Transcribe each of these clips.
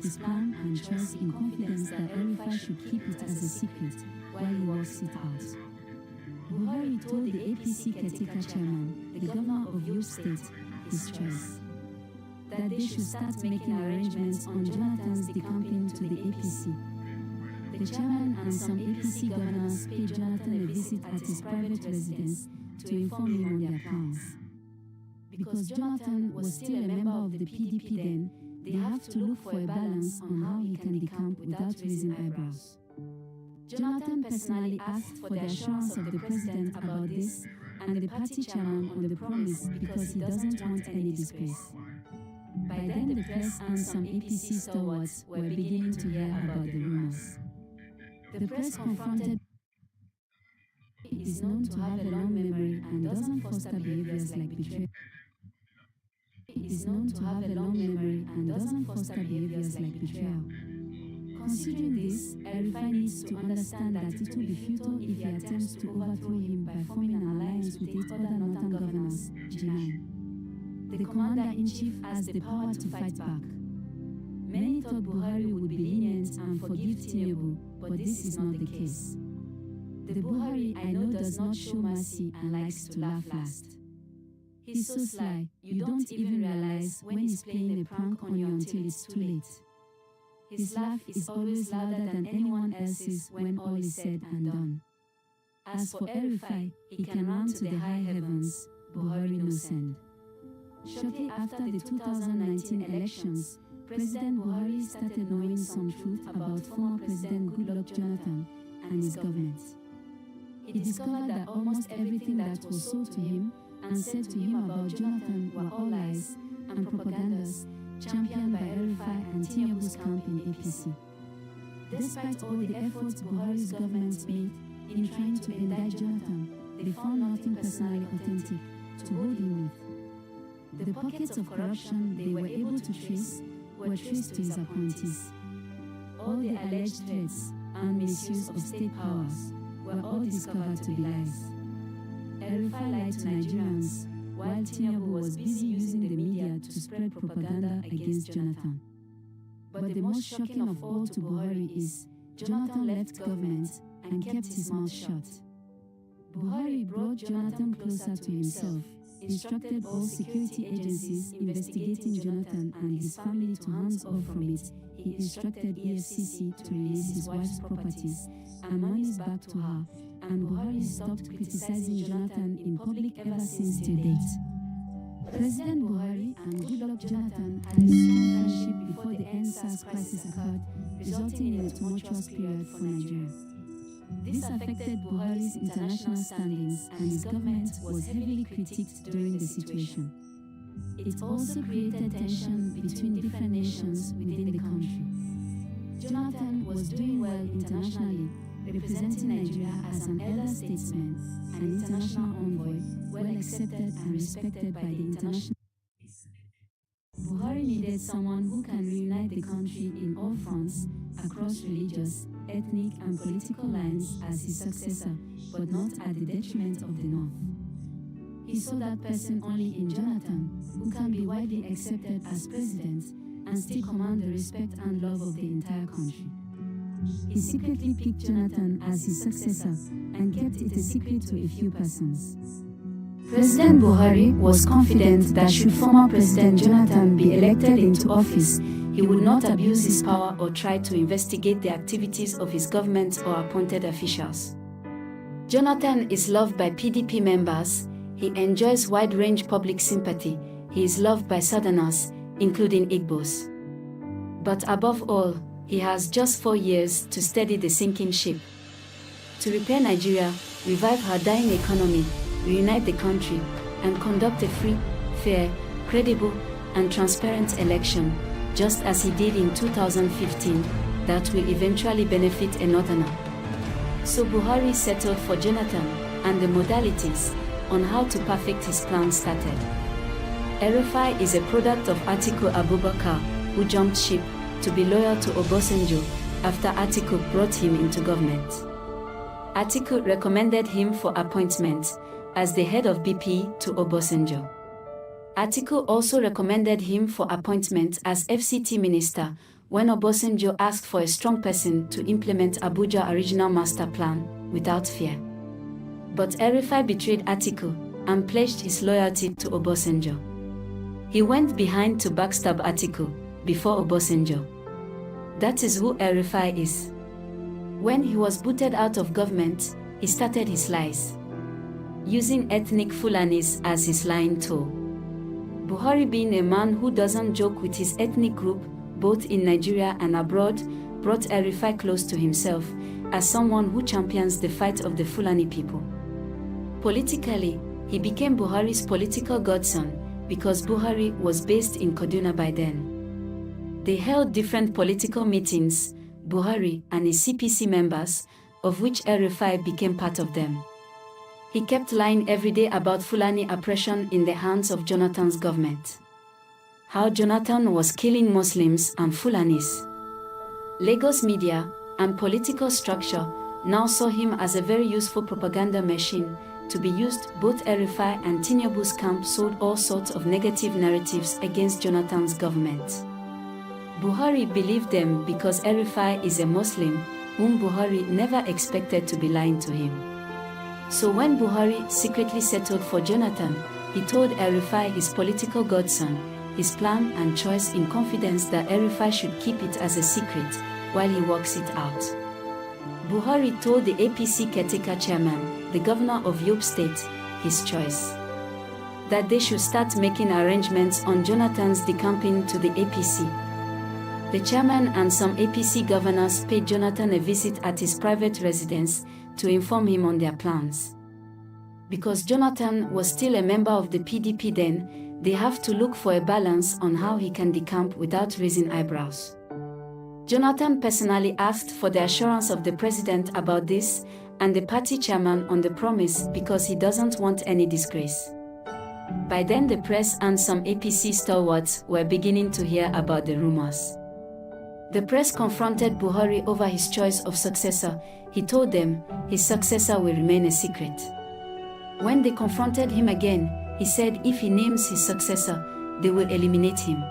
his plan and choice in confidence that El-Rufai should keep it as a secret while he works it out. Buhari told the APC caretaker chairman, the governor of Yobe State, his choice, that they should start making arrangements on Jonathan's decamping to the APC. The chairman and some APC governors paid Jonathan a visit at his private residence to inform him on their plans. Because Jonathan was still a member of the PDP then, they have to look for a balance on how he can decamp without raising eyebrows. Jonathan personally asked for the assurance of the president about this and the party chairman on the promise because he doesn't want any disgrace. By then the press and some APC stalwarts were beginning to hear about the rumors. The press confronted is known to have a long memory and doesn't foster behaviors like betrayal. Considering this, El-Rufai needs to understand that it will be futile if he attempts to overthrow him by forming an alliance with 8 other northern governors, G9. The commander-in-chief has the power to fight back. Many thought Buhari would be lenient and forgive Tinubu, but this is not the case. The Buhari I know does not show mercy and likes to laugh last. He's so sly, you don't even realize when he's playing a prank on you until it's too late. His laugh is always louder than anyone else's when all is said and done. As for El-Rufai, he can run to the high heavens, Buhari no send. Shortly after the 2019 elections, President Buhari started knowing some truth about former President Goodluck Jonathan and his government. He discovered that almost everything that was sold to him and said to him about Jonathan were all lies and propagandas championed by El-Rufai and Tinubu's camp in APC. Despite all the efforts Buhari's government made in trying to indict Jonathan, they found nothing personally authentic to hold him with. The pockets of corruption they were able to trace were traced to his appointees. All the alleged threats and misuse of state powers were all discovered to be lies. El-Rufai lied to Nigerians while Tinubu was busy using the media to spread propaganda against Jonathan. But the most shocking of all to Buhari is Jonathan left government and kept his mouth shut. Buhari brought Jonathan closer to himself, instructed all security agencies investigating Jonathan and his family to hands off from it. He instructed EFCC to release his wife's properties and monies back to her, and Buhari stopped criticizing Jonathan in public ever since to date. President Buhari and Goodluck Jonathan had a strong friendship before the EndSARS crisis occurred, resulting in a tumultuous period for Nigeria. This affected Buhari's international standings, and his government was heavily critiqued during the situation. It also created tension between different nations within the country. Jonathan was doing well internationally, representing Nigeria as an elder statesman, an international envoy, well accepted and respected by the international. Buhari needed someone who can reunite the country in all fronts, across religious, ethnic and political lines as his successor, but not at the detriment of the North. He saw that person only in Jonathan, who can be widely accepted as president and still command the respect and love of the entire country. He secretly picked Jonathan as his successor and kept it a secret to a few persons. President Buhari was confident that should former President Jonathan be elected into office, he would not abuse his power or try to investigate the activities of his government or appointed officials. Jonathan is loved by PDP members, he enjoys wide-range public sympathy, he is loved by Southerners, including Igbos. But above all, he has just 4 years to steady the sinking ship. To repair Nigeria, revive her dying economy, reunite the country, and conduct a free, fair, credible, and transparent election, just as he did in 2015, that will eventually benefit a northerner. So Buhari settled for Jonathan, and the modalities on how to perfect his plan started. El-Rufai is a product of Atiku Abubakar, who jumped ship to be loyal to Obasanjo after Atiku brought him into government. Atiku recommended him for appointment as the head of BP to Obasanjo. Atiku also recommended him for appointment as FCT minister, when Obasanjo asked for a strong person to implement Abuja's original master plan without fear. But El-Rufai betrayed Atiku and pledged his loyalty to Obasanjo. He went behind to backstab Atiku before Obasanjo. That is who El-Rufai is. When he was booted out of government, he started his lies, using ethnic Fulanis as his lying tool. Buhari, being a man who doesn't joke with his ethnic group, both in Nigeria and abroad, brought El-Rufai close to himself as someone who champions the fight of the Fulani people. Politically, he became Buhari's political godson because Buhari was based in Kaduna by then. They held different political meetings, Buhari and his CPC members, of which El-Rufai became part of them. He kept lying every day about Fulani oppression in the hands of Jonathan's government. How Jonathan was killing Muslims and Fulanis. Lagos media and political structure now saw him as a very useful propaganda machine to be used. Both El-Rufai and Tinubu's camp sold all sorts of negative narratives against Jonathan's government. Buhari believed them because El-Rufai is a Muslim whom Buhari never expected to be lying to him. So when Buhari secretly settled for Jonathan, he told El-Rufai, his political godson, his plan and choice in confidence that El-Rufai should keep it as a secret while he works it out. Buhari told the APC caretaker chairman, the governor of Yobe State, his choice, that they should start making arrangements on Jonathan's decamping to the APC. The chairman and some APC governors paid Jonathan a visit at his private residence to inform him on their plans. Because Jonathan was still a member of the PDP then, they have to look for a balance on how he can decamp without raising eyebrows. Jonathan personally asked for the assurance of the president about this and the party chairman on the promise because he doesn't want any disgrace. By then the press and some APC stalwarts were beginning to hear about the rumors. The press confronted Buhari over his choice of successor. He told them his successor will remain a secret. When they confronted him again, he said if he names his successor, they will eliminate him.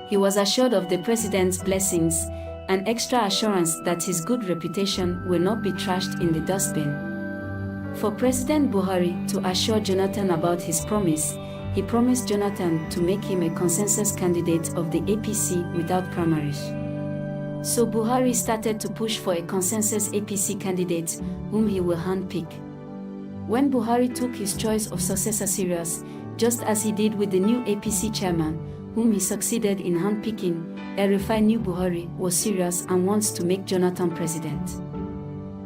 He was assured of the president's blessings, an extra assurance that his good reputation will not be trashed in the dustbin. For President Buhari to assure Jonathan about his promise, he promised Jonathan to make him a consensus candidate of the APC without primaries. So Buhari started to push for a consensus APC candidate whom he will handpick. When Buhari took his choice of successor serious, just as he did with the new APC chairman, whom he succeeded in handpicking, El-Rufai knew Buhari was serious and wants to make Jonathan president.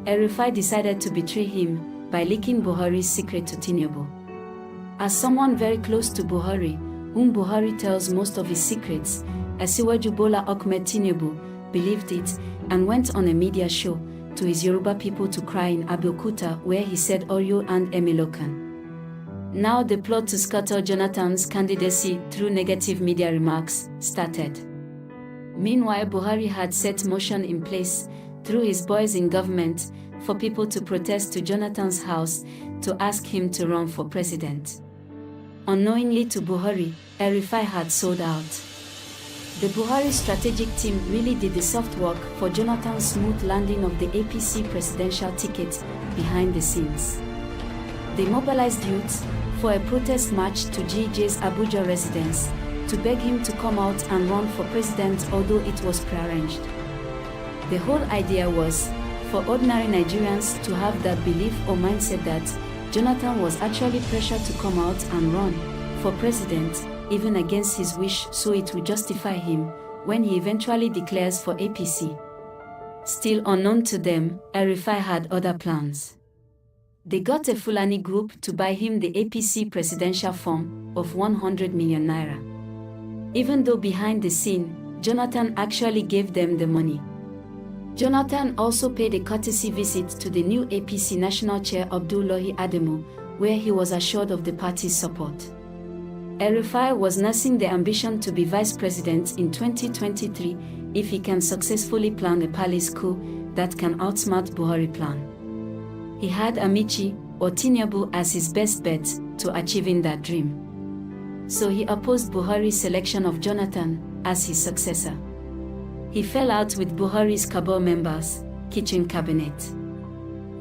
El-Rufai decided to betray him by leaking Buhari's secret to Tinubu. As someone very close to Buhari, whom Buhari tells most of his secrets, Asiwaju Bola Ahmed Tinubu believed it and went on a media show to his Yoruba people to cry in Abeokuta, where he said Oyo and Emilokan. Now the plot to scuttle Jonathan's candidacy through negative media remarks started. Meanwhile, Buhari had set motion in place through his boys in government for people to protest to Jonathan's house to ask him to run for president. Unknowingly to Buhari, El-Rufai had sold out. The Buhari strategic team really did the soft work for Jonathan's smooth landing of the APC presidential ticket behind the scenes. They mobilized youths for a protest march to GJ's Abuja residence to beg him to come out and run for president, although it was prearranged. The whole idea was for ordinary Nigerians to have that belief or mindset that Jonathan was actually pressured to come out and run for president, even against his wish, so it would justify him when he eventually declares for APC. Still unknown to them, El-Rufai had other plans. They got a Fulani group to buy him the APC presidential form of 100 million naira. Even though behind the scene, Jonathan actually gave them the money. Jonathan also paid a courtesy visit to the new APC national chair Abdullahi Adamu, where he was assured of the party's support. El-Rufai was nursing the ambition to be vice president in 2023 if he can successfully plan a palace coup that can outsmart Buhari plan. He had Amici or Tinubu as his best bet to achieving that dream. So he opposed Buhari's selection of Jonathan as his successor. He fell out with Buhari's cabal members, kitchen cabinet.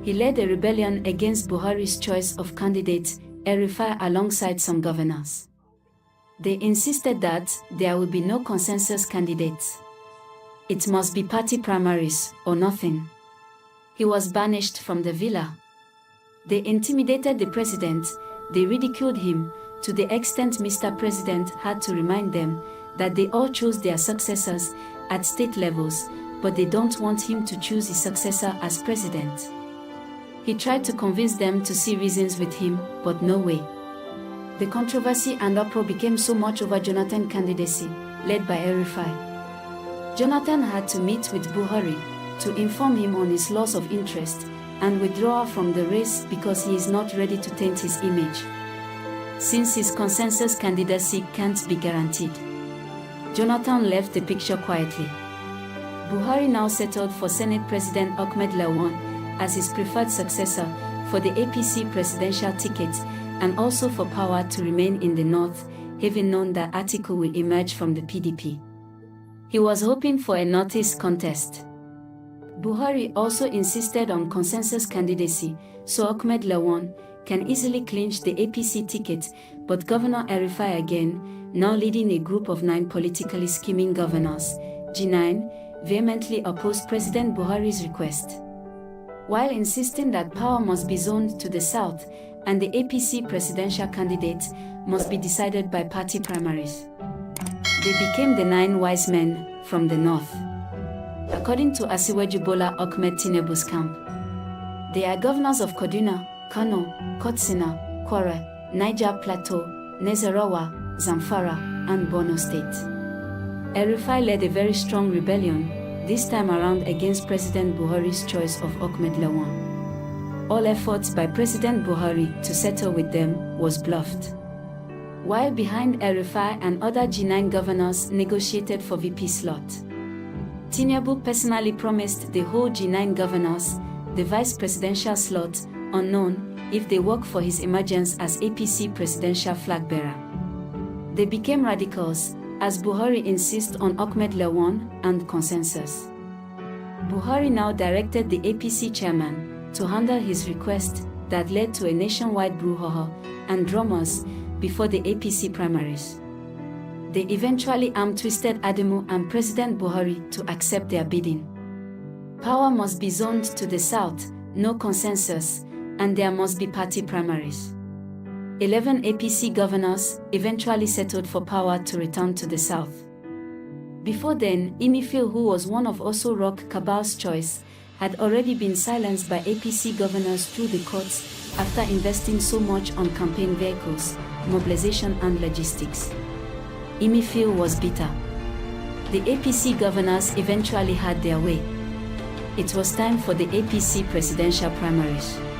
He led a rebellion against Buhari's choice of candidate, El-Rufai, alongside some governors. They insisted that there will be no consensus candidates. It must be party primaries or nothing. He was banished from the villa. They intimidated the president, they ridiculed him, to the extent Mr. President had to remind them that they all chose their successors at state levels, but they don't want him to choose his successor as president. He tried to convince them to see reasons with him, but no way. The controversy and uproar became so much over Jonathan's candidacy, led by El-Rufai. Jonathan had to meet with Buhari to inform him on his loss of interest and withdraw from the race because he is not ready to taint his image, since his consensus candidacy can't be guaranteed. Jonathan left the picture quietly. Buhari now settled for Senate President Ahmed Lawan as his preferred successor for the APC presidential ticket and also for power to remain in the north, having known that Atiku will emerge from the PDP. He was hoping for a northeast contest. Buhari also insisted on consensus candidacy, so Ahmed Lawan can easily clinch the APC ticket, but Governor El-Rufai, again, now leading a group of 9 politically scheming governors, G9, vehemently opposed President Buhari's request. While insisting that power must be zoned to the south and the APC presidential candidate must be decided by party primaries. They became the 9 wise men from the north. According to Asiwaju Bola Ahmed Tinubu's camp, they are governors of Kaduna, Kano, Katsina, Kwara, Niger Plateau, Nasarawa, Zamfara, and Borno State. El-Rufai led a very strong rebellion, this time around against President Buhari's choice of Ahmed Lawan. All efforts by President Buhari to settle with them was bluffed. While behind El-Rufai and other G9 governors negotiated for VP slot, Tinubu personally promised the whole G9 governors the vice presidential slot, unknown, if they work for his emergence as APC presidential flag bearer. They became radicals, as Buhari insists on Ahmed Lawan and consensus. Buhari now directed the APC chairman to handle his request that led to a nationwide brouhaha and dramas before the APC primaries. They eventually arm-twisted Adamu and President Buhari to accept their bidding. Power must be zoned to the south, no consensus, and there must be party primaries. 11 APC governors eventually settled for power to return to the south. Before then, Emefiele, who was one of Oso Rock Cabal's choice, had already been silenced by APC governors through the courts after investing so much on campaign vehicles, mobilization and logistics. Emefiele was bitter. The APC governors eventually had their way. It was time for the APC presidential primaries.